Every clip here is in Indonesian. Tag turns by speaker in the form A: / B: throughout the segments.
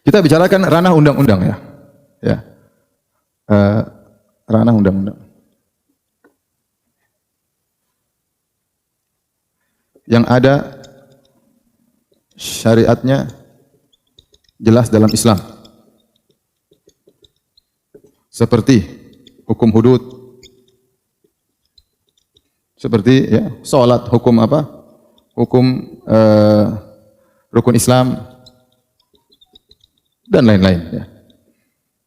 A: Kita bicarakan ranah undang-undang ya. Ya. Eh, ranah undang-undang. Yang ada syariatnya jelas dalam Islam. Seperti hukum hudud, seperti ya, salat, hukum apa? Hukum rukun Islam dan lain-lain ya.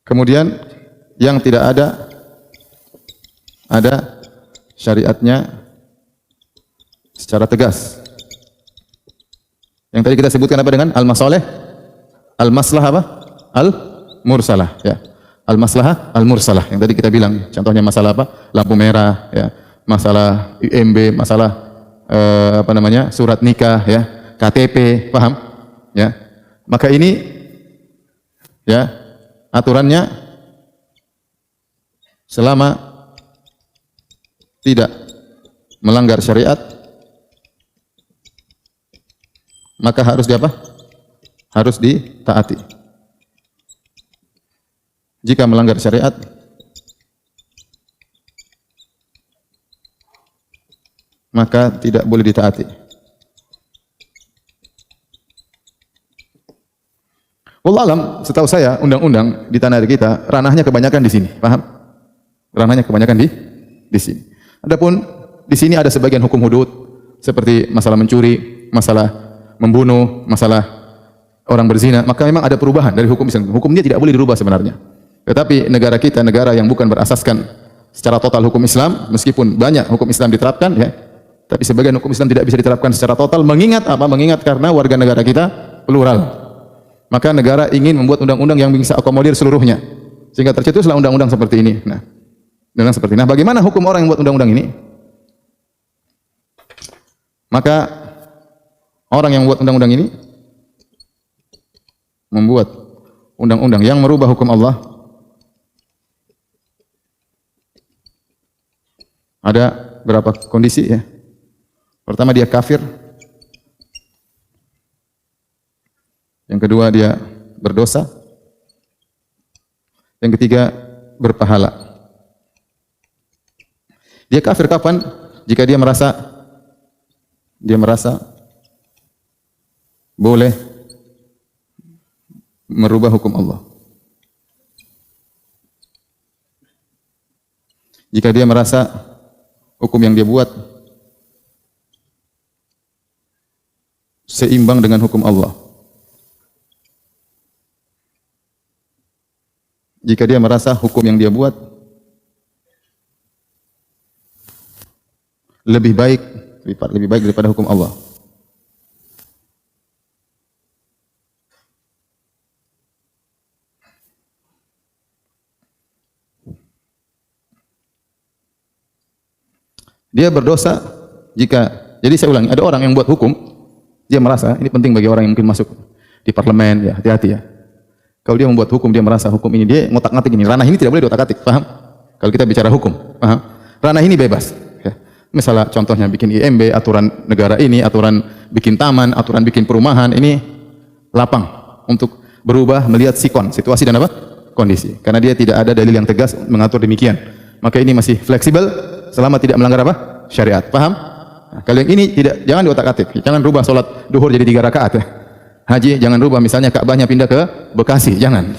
A: Kemudian yang tidak ada syariatnya secara tegas. Yang tadi kita sebutkan apa dengan al-masalih, al-maslah apa? Al-mursalah ya. Al-maslahah, al-mursalah. Yang tadi kita bilang, contohnya masalah apa? Lampu merah ya, masalah UMB, masalah apa namanya? Surat nikah ya, KTP, paham? Ya. Maka ini ya, aturannya selama tidak melanggar syariat, maka harus di apa? Harus ditaati. Jika melanggar syariat, maka tidak boleh ditaati. Wallah alam, setahu saya undang-undang di tanah air kita ranahnya kebanyakan di sini, paham? Ranahnya kebanyakan di sini. Adapun di sini ada sebagian hukum hudud seperti masalah mencuri, masalah membunuh, masalah orang berzina, maka memang ada perubahan dari hukum Islam. Hukumnya tidak boleh dirubah sebenarnya. Tetapi negara kita negara yang bukan berasaskan secara total hukum Islam, meskipun banyak hukum Islam diterapkan ya, tapi sebagian hukum Islam tidak bisa diterapkan secara total. Mengingat apa? Mengingat karena warga negara kita plural. Maka negara ingin membuat undang-undang yang bisa akomodir seluruhnya. Sehingga tercetuslah undang-undang seperti ini. Nah, undang seperti ini. Nah, bagaimana hukum orang yang membuat undang-undang ini? Maka orang yang membuat undang-undang ini membuat undang-undang yang merubah hukum Allah. Ada berapa kondisi ya? Pertama, dia kafir. Yang kedua, dia berdosa. Yang ketiga, berpahala. Dia kafir kapan? Jika dia merasa boleh merubah hukum Allah. Jika dia merasa hukum yang dia buat seimbang dengan hukum Allah. Jika dia merasa hukum yang dia buat lebih baik daripada hukum Allah. Dia berdosa jadi saya ulangi, ada orang yang buat hukum, dia merasa, ini penting bagi orang yang mungkin masuk di parlemen, ya hati-hati ya. Kalau dia membuat hukum, dia merasa hukum ini, dia ngotak-ngatik ini, ranah ini tidak boleh diotak-atik, paham? Kalau kita bicara hukum, paham? Ranah ini bebas. Ya. Misalnya contohnya bikin IMB, aturan negara ini, aturan bikin taman, aturan bikin perumahan, ini lapang untuk berubah melihat situasi dan apa? Kondisi. Karena dia tidak ada dalil yang tegas mengatur demikian. Maka ini masih fleksibel selama tidak melanggar apa? Syariat, paham? Nah, kalau yang ini jangan diotak-atik, jangan rubah sholat duhur jadi 3 rakaat ya. Haji jangan rubah, misalnya Ka'bahnya pindah ke Bekasi, jangan.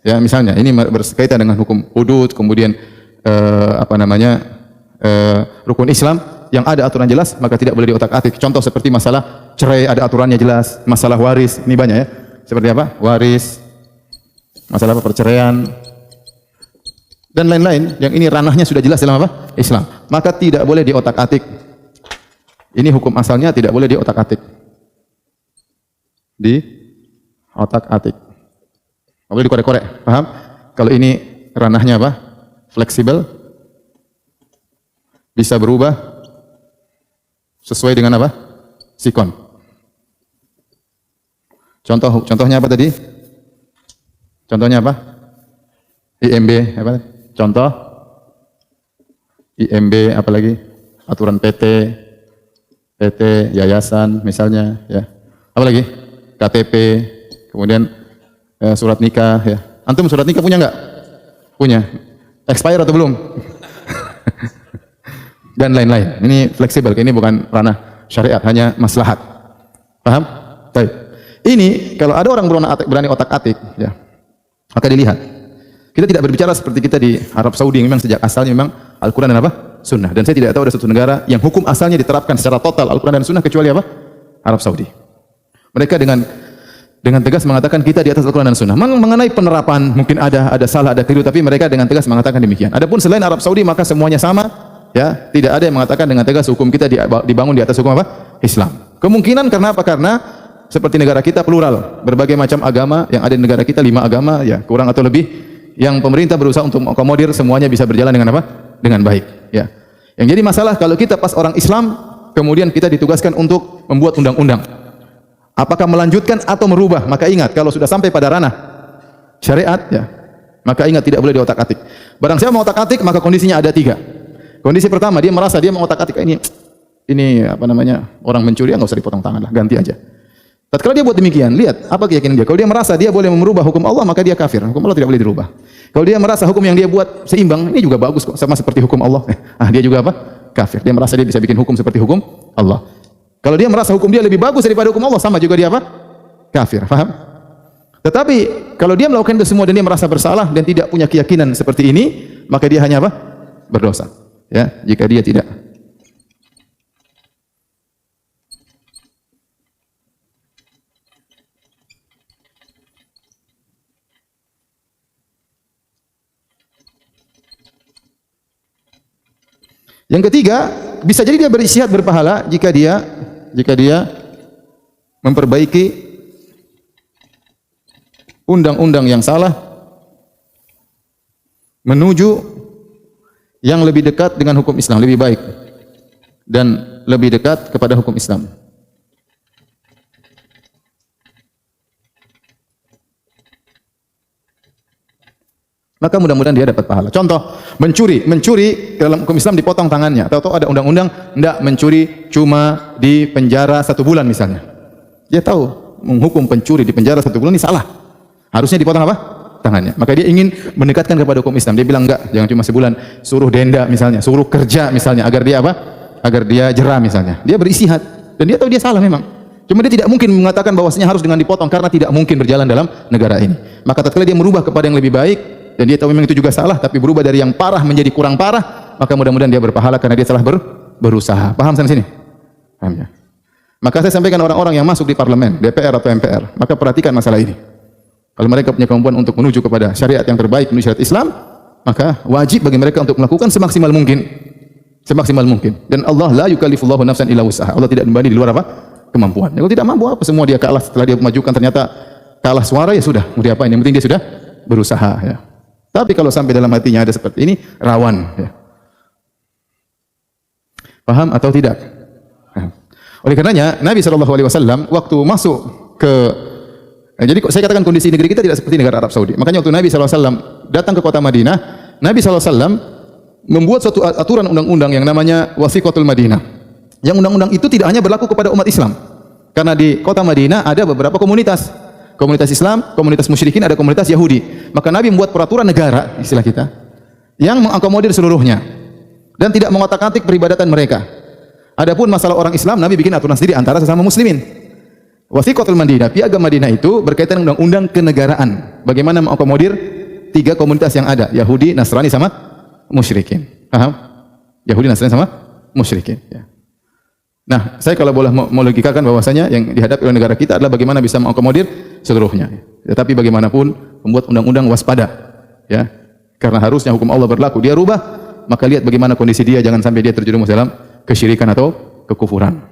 A: Ya misalnya ini berkaitan dengan hukum hudud, kemudian rukun Islam yang ada aturan jelas, maka tidak boleh diotak-atik. Contoh seperti masalah cerai ada aturannya jelas, masalah waris ini banyak ya. Seperti apa? Waris, masalah apa? Perceraian dan lain-lain yang ini ranahnya sudah jelas dalam apa? Islam. Maka tidak boleh diotak-atik. Ini hukum asalnya tidak boleh diotak-atik. Di otak-atik. Nggak boleh dikorek-korek, paham? Kalau ini ranahnya apa? Fleksibel, bisa berubah sesuai dengan apa? Sikon. Contohnya apa tadi? Contohnya apa? IMB, apa? Contoh IMB, apalagi aturan PT, yayasan, misalnya, ya. Apalagi? KTP, kemudian surat nikah ya. Antum surat nikah punya enggak? Punya. Expire atau belum? Dan lain-lain. Ini fleksibel, ini bukan ranah syariat, hanya maslahat. Paham? Baik. Ini kalau ada orang berani otak-atik ya, maka dilihat. Kita tidak berbicara seperti kita di Arab Saudi yang memang sejak asalnya memang Al-Quran dan apa? Sunnah. Dan saya tidak tahu ada satu negara yang hukum asalnya diterapkan secara total Al-Quran dan Sunnah kecuali apa? Arab Saudi. Mereka dengan tegas mengatakan kita di atas Al-Quran dan Sunnah. Mengenai penerapan mungkin ada salah, ada keliru, tapi mereka dengan tegas mengatakan demikian. Adapun selain Arab Saudi maka semuanya sama, ya. Tidak ada yang mengatakan dengan tegas hukum kita dibangun di atas hukum apa? Islam. Kemungkinan karena apa? Karena seperti negara kita plural, berbagai macam agama yang ada di negara kita 5 agama, ya kurang atau lebih. Yang pemerintah berusaha untuk mengakomodir semuanya bisa berjalan dengan apa? Dengan baik. Ya. Yang jadi masalah kalau kita pas orang Islam, kemudian kita ditugaskan untuk membuat undang-undang. Apakah melanjutkan atau merubah? Maka ingat, kalau sudah sampai pada ranah syariat, ya, maka ingat tidak boleh diotak-atik. Barang siapa mau otak-atik, maka kondisinya ada 3. Kondisi pertama, dia merasa dia mau otak-atik, ini apa namanya, orang mencuri, nggak usah dipotong tangan lah, ganti aja. Tatkala dia buat demikian, lihat apa keyakinan dia. Kalau dia merasa dia boleh merubah hukum Allah, maka dia kafir. Hukum Allah tidak boleh dirubah. Kalau dia merasa hukum yang dia buat seimbang, ini juga bagus kok, sama seperti hukum Allah. Dia juga apa? Kafir. Dia merasa dia bisa bikin hukum seperti hukum Allah. Kalau dia merasa hukum dia lebih bagus daripada hukum Allah, sama juga dia apa? Kafir. Paham? Tetapi kalau dia melakukan itu semua dan dia merasa bersalah dan tidak punya keyakinan seperti ini, maka dia hanya apa? Berdosa. Ya, jika dia tidak. Yang ketiga, bisa jadi dia beristihad berpahala jika dia memperbaiki undang-undang yang salah menuju yang lebih dekat dengan hukum Islam, lebih baik dan lebih dekat kepada hukum Islam. Maka mudah-mudahan dia dapat pahala. Contoh, mencuri dalam hukum Islam dipotong tangannya. Atau ada undang-undang enggak mencuri cuma di penjara 1 bulan misalnya. Dia tahu menghukum pencuri di penjara 1 bulan ini salah. Harusnya dipotong apa? Tangannya. Maka dia ingin mendekatkan kepada hukum Islam. Dia bilang enggak, jangan cuma sebulan. Suruh denda misalnya, suruh kerja misalnya agar dia apa? Agar dia jera misalnya. Dia beristihad dan dia tahu dia salah memang. Cuma dia tidak mungkin mengatakan bahwasanya harus dengan dipotong karena tidak mungkin berjalan dalam negara ini. Maka tatkala dia merubah kepada yang lebih baik dan dia tahu memang itu juga salah, tapi berubah dari yang parah menjadi kurang parah, maka mudah-mudahan dia berpahala karena dia telah berusaha. Paham sampai sini? Paham ya? Maka saya sampaikan orang-orang yang masuk di parlemen, DPR atau MPR, maka perhatikan masalah ini. Kalau mereka punya kemampuan untuk menuju kepada syariat yang terbaik, menuju syariat Islam, maka wajib bagi mereka untuk melakukan semaksimal mungkin. Semaksimal mungkin. Dan Allah la yukallifullahu nafsan illa wus'aha. Allah tidak membebani di luar apa? Kemampuan. Kalau tidak mampu apa semua dia kalah, setelah dia memajukan ternyata kalah suara, ya sudah, mau diapain? Yang penting dia sudah berusaha ya. Tapi kalau sampai dalam hatinya ada seperti ini, rawan. Ya. Paham atau tidak? Oleh karenanya, Nabi SAW waktu masuk ke, jadi saya katakan kondisi negeri kita tidak seperti negara Arab Saudi. Makanya waktu Nabi SAW datang ke kota Madinah, Nabi SAW membuat suatu aturan undang-undang yang namanya Wasiqatul Madinah. Yang undang-undang itu tidak hanya berlaku kepada umat Islam. Karena di kota Madinah ada beberapa komunitas. Komunitas Islam, komunitas musyrikin, ada komunitas Yahudi. Maka Nabi membuat peraturan negara, istilah kita, yang mengakomodir seluruhnya dan tidak mengotak-atik peribadatan mereka. Adapun masalah orang Islam, Nabi bikin aturan sendiri antara sesama muslimin. Wasiqatul Madinah, piagam Madinah itu berkaitan dengan undang-undang kenegaraan. Bagaimana mengakomodir 3 komunitas yang ada, Yahudi, Nasrani sama musyrikin. Paham? Yahudi, Nasrani sama musyrikin. Ya. Nah, saya kalau boleh melogikakan bahwasanya yang dihadapi oleh negara kita adalah bagaimana bisa mengakomodir seluruhnya. Tetapi bagaimanapun membuat undang-undang waspada, ya. Karena harusnya hukum Allah berlaku, dia rubah, maka lihat bagaimana kondisi dia, jangan sampai dia terjerumus dalam kesyirikan atau kekufuran.